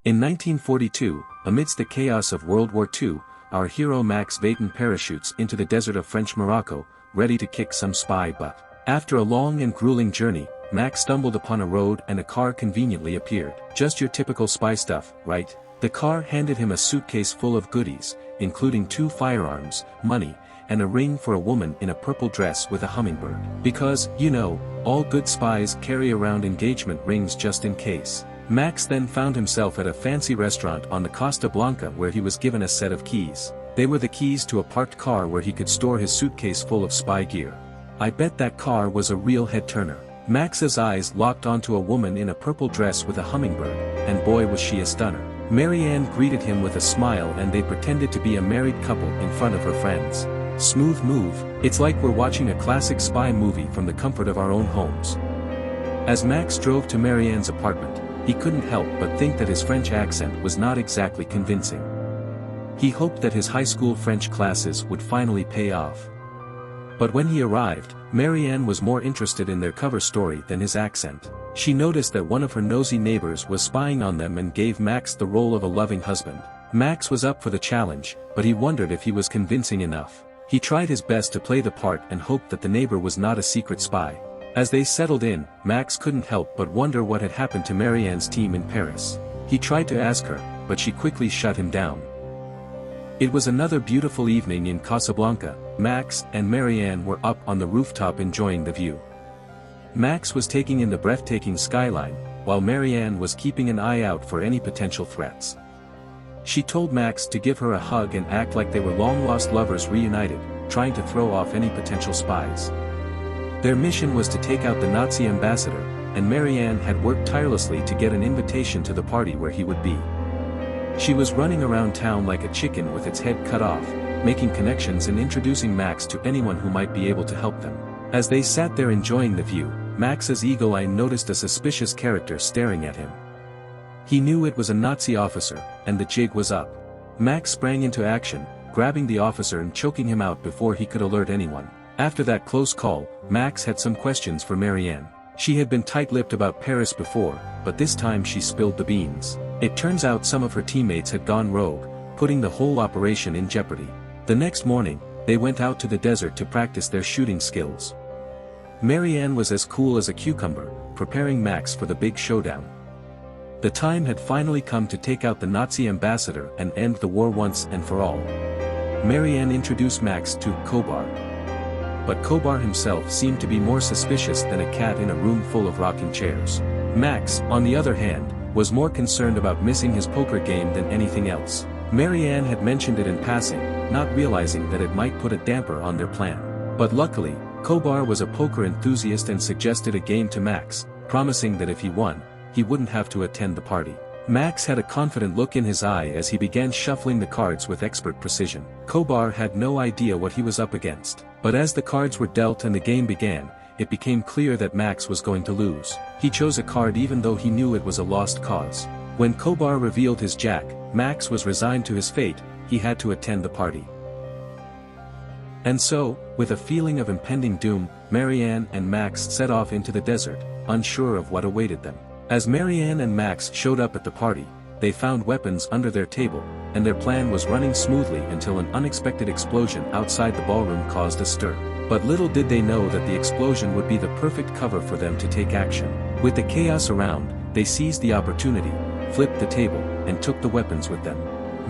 In 1942, amidst the chaos of World War II, our hero Max Veyton parachutes into the desert of French Morocco, ready to kick some spy butt. After a long and grueling journey, Max stumbled upon a road and a car conveniently appeared. Just your typical spy stuff, right? The car handed him a suitcase full of goodies, including 2 firearms, money, and a ring for a woman in a purple dress with a hummingbird. Because, you know, all good spies carry around engagement rings just in case. Max then found himself at a fancy restaurant on the Costa Blanca where he was given a set of keys. They were the keys to a parked car where he could store his suitcase full of spy gear. I bet that car was a real head-turner. Max's eyes locked onto a woman in a purple dress with a hummingbird, and boy was she a stunner. Marianne greeted him with a smile and they pretended to be a married couple in front of her friends. Smooth move, it's like we're watching a classic spy movie from the comfort of our own homes. As Max drove to Marianne's apartment, he couldn't help but think that his French accent was not exactly convincing. He hoped that his high school French classes would finally pay off. But when he arrived, Marianne was more interested in their cover story than his accent. She noticed that one of her nosy neighbors was spying on them and gave Max the role of a loving husband. Max was up for the challenge, but he wondered if he was convincing enough. He tried his best to play the part and hoped that the neighbor was not a secret spy. As they settled in, Max couldn't help but wonder what had happened to Marianne's team in Paris. He tried to ask her, but she quickly shut him down. It was another beautiful evening in Casablanca. Max and Marianne were up on the rooftop enjoying the view. Max was taking in the breathtaking skyline, while Marianne was keeping an eye out for any potential threats. She told Max to give her a hug and act like they were long-lost lovers reunited, trying to throw off any potential spies. Their mission was to take out the Nazi ambassador, and Marianne had worked tirelessly to get an invitation to the party where he would be. She was running around town like a chicken with its head cut off, making connections and introducing Max to anyone who might be able to help them. As they sat there enjoying the view, Max's eagle eye noticed a suspicious character staring at him. He knew it was a Nazi officer, and the jig was up. Max sprang into action, grabbing the officer and choking him out before he could alert anyone. After that close call, Max had some questions for Marianne. She had been tight-lipped about Paris before, but this time she spilled the beans. It turns out some of her teammates had gone rogue, putting the whole operation in jeopardy. The next morning, they went out to the desert to practice their shooting skills. Marianne was as cool as a cucumber, preparing Max for the big showdown. The time had finally come to take out the Nazi ambassador and end the war once and for all. Marianne introduced Max to Cotillard. But Cotillard himself seemed to be more suspicious than a cat in a room full of rocking chairs. Max, on the other hand, was more concerned about missing his poker game than anything else. Marianne had mentioned it in passing, not realizing that it might put a damper on their plan. But luckily, Cotillard was a poker enthusiast and suggested a game to Max, promising that if he won, he wouldn't have to attend the party. Max had a confident look in his eye as he began shuffling the cards with expert precision. Cotillard had no idea what he was up against. But as the cards were dealt and the game began, it became clear that Max was going to lose. He chose a card even though he knew it was a lost cause. When Cotillard revealed his jack, Max was resigned to his fate. He had to attend the party. And so, with a feeling of impending doom, Marianne and Max set off into the desert, unsure of what awaited them. As Marianne and Max showed up at the party, they found weapons under their table, and their plan was running smoothly until an unexpected explosion outside the ballroom caused a stir. But little did they know that the explosion would be the perfect cover for them to take action. With the chaos around, they seized the opportunity, flipped the table, and took the weapons with them.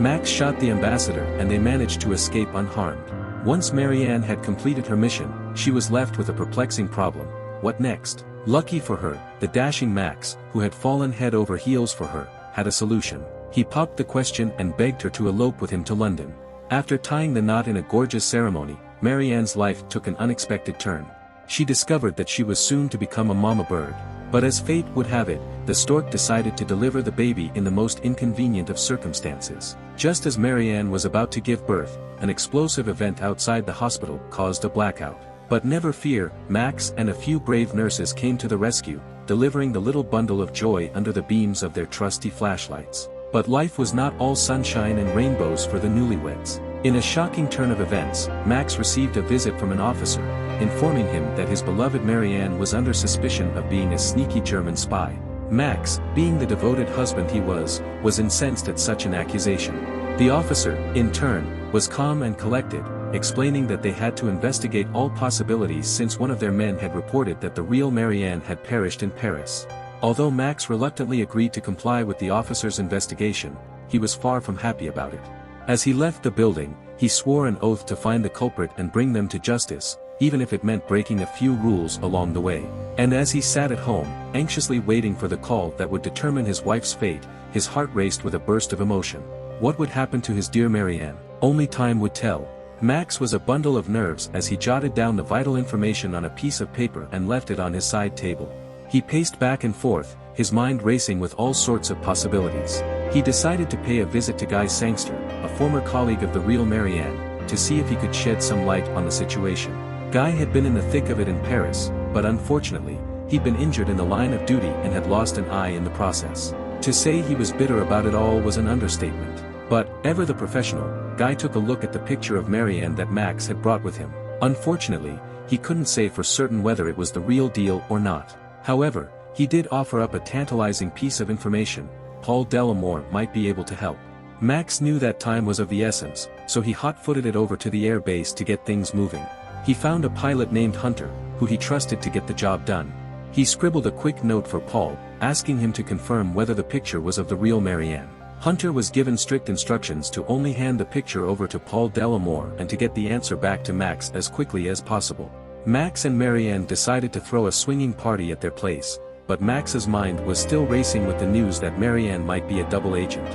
Max shot the ambassador and they managed to escape unharmed. Once Marianne had completed her mission, she was left with a perplexing problem. What next? Lucky for her, the dashing Max, who had fallen head over heels for her, had a solution. He popped the question and begged her to elope with him to London. After tying the knot in a gorgeous ceremony, Marianne's life took an unexpected turn. She discovered that she was soon to become a mama bird. But as fate would have it, the stork decided to deliver the baby in the most inconvenient of circumstances. Just as Marianne was about to give birth, an explosive event outside the hospital caused a blackout. But never fear, Max and a few brave nurses came to the rescue, delivering the little bundle of joy under the beams of their trusty flashlights. But life was not all sunshine and rainbows for the newlyweds. In a shocking turn of events, Max received a visit from an officer, informing him that his beloved Marianne was under suspicion of being a sneaky German spy. Max, being the devoted husband he was incensed at such an accusation. The officer, in turn, was calm and collected, explaining that they had to investigate all possibilities since one of their men had reported that the real Marion had perished in Paris. Although Max reluctantly agreed to comply with the officer's investigation, he was far from happy about it. As he left the building, he swore an oath to find the culprit and bring them to justice, even if it meant breaking a few rules along the way. And as he sat at home, anxiously waiting for the call that would determine his wife's fate, his heart raced with a burst of emotion. What would happen to his dear Marion? Only time would tell. Max was a bundle of nerves as he jotted down the vital information on a piece of paper and left it on his side table. He paced back and forth, his mind racing with all sorts of possibilities. He decided to pay a visit to Guy Sangster, a former colleague of the real Marion, to see if he could shed some light on the situation. Guy had been in the thick of it in Paris, but unfortunately, he'd been injured in the line of duty and had lost an eye in the process. To say he was bitter about it all was an understatement. But, ever the professional, Guy took a look at the picture of Marion that Max had brought with him. Unfortunately, he couldn't say for certain whether it was the real deal or not. However, he did offer up a tantalizing piece of information. Paul Delamore might be able to help. Max knew that time was of the essence, so he hot-footed it over to the air base to get things moving. He found a pilot named Hunter, who he trusted to get the job done. He scribbled a quick note for Paul, asking him to confirm whether the picture was of the real Marion. Hunter was given strict instructions to only hand the picture over to Paul Delamore and to get the answer back to Max as quickly as possible. Max and Marion decided to throw a swinging party at their place, but Max's mind was still racing with the news that Marion might be a double agent.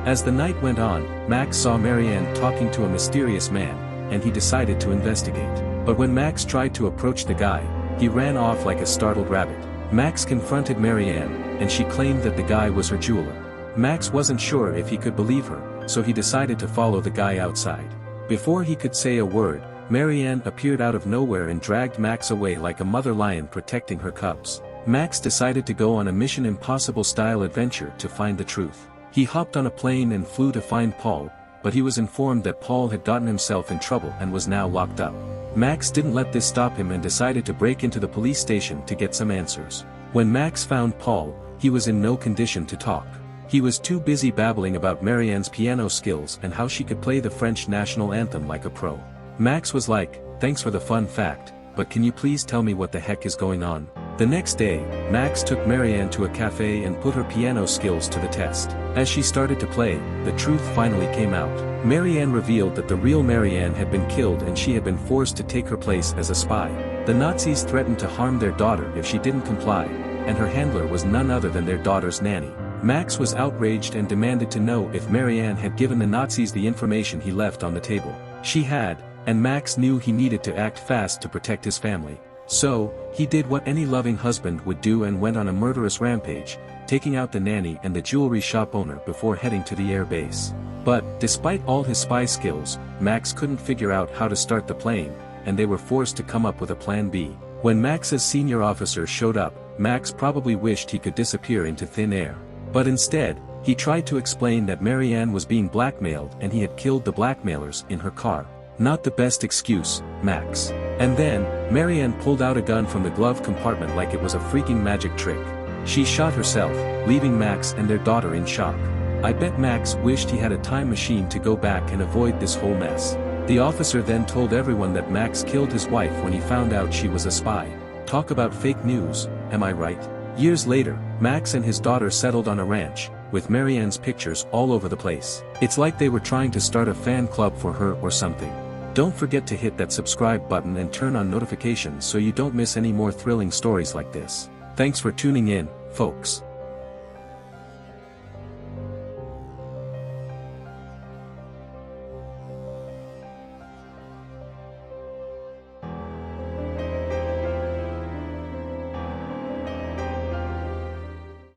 As the night went on, Max saw Marion talking to a mysterious man, and he decided to investigate. But when Max tried to approach the guy, he ran off like a startled rabbit. Max confronted Marion, and she claimed that the guy was her jeweler. Max wasn't sure if he could believe her, so he decided to follow the guy outside. Before he could say a word, Marion appeared out of nowhere and dragged Max away like a mother lion protecting her cubs. Max decided to go on a Mission Impossible-style adventure to find the truth. He hopped on a plane and flew to find Paul, but he was informed that Paul had gotten himself in trouble and was now locked up. Max didn't let this stop him and decided to break into the police station to get some answers. When Max found Paul, he was in no condition to talk. He was too busy babbling about Marion's piano skills and how she could play the French national anthem like a pro. Max was like, "Thanks for the fun fact, but can you please tell me what the heck is going on?" The next day, Max took Marion to a cafe and put her piano skills to the test. As she started to play, the truth finally came out. Marion revealed that the real Marion had been killed and she had been forced to take her place as a spy. The Nazis threatened to harm their daughter if she didn't comply, and her handler was none other than their daughter's nanny. Max was outraged and demanded to know if Marion had given the Nazis the information he left on the table. She had, and Max knew he needed to act fast to protect his family. So, he did what any loving husband would do and went on a murderous rampage, taking out the nanny and the jewelry shop owner before heading to the air base. But, despite all his spy skills, Max couldn't figure out how to start the plane, and they were forced to come up with a plan B. When Max's senior officer showed up, Max probably wished he could disappear into thin air. But instead, he tried to explain that Marion was being blackmailed and he had killed the blackmailers in her car. Not the best excuse, Max. And then, Marion pulled out a gun from the glove compartment like it was a freaking magic trick. She shot herself, leaving Max and their daughter in shock. I bet Max wished he had a time machine to go back and avoid this whole mess. The officer then told everyone that Max killed his wife when he found out she was a spy. Talk about fake news, am I right? Years later, Max and his daughter settled on a ranch, with Marion's pictures all over the place. It's like they were trying to start a fan club for her or something. Don't forget to hit that subscribe button and turn on notifications so you don't miss any more thrilling stories like this. Thanks for tuning in, folks.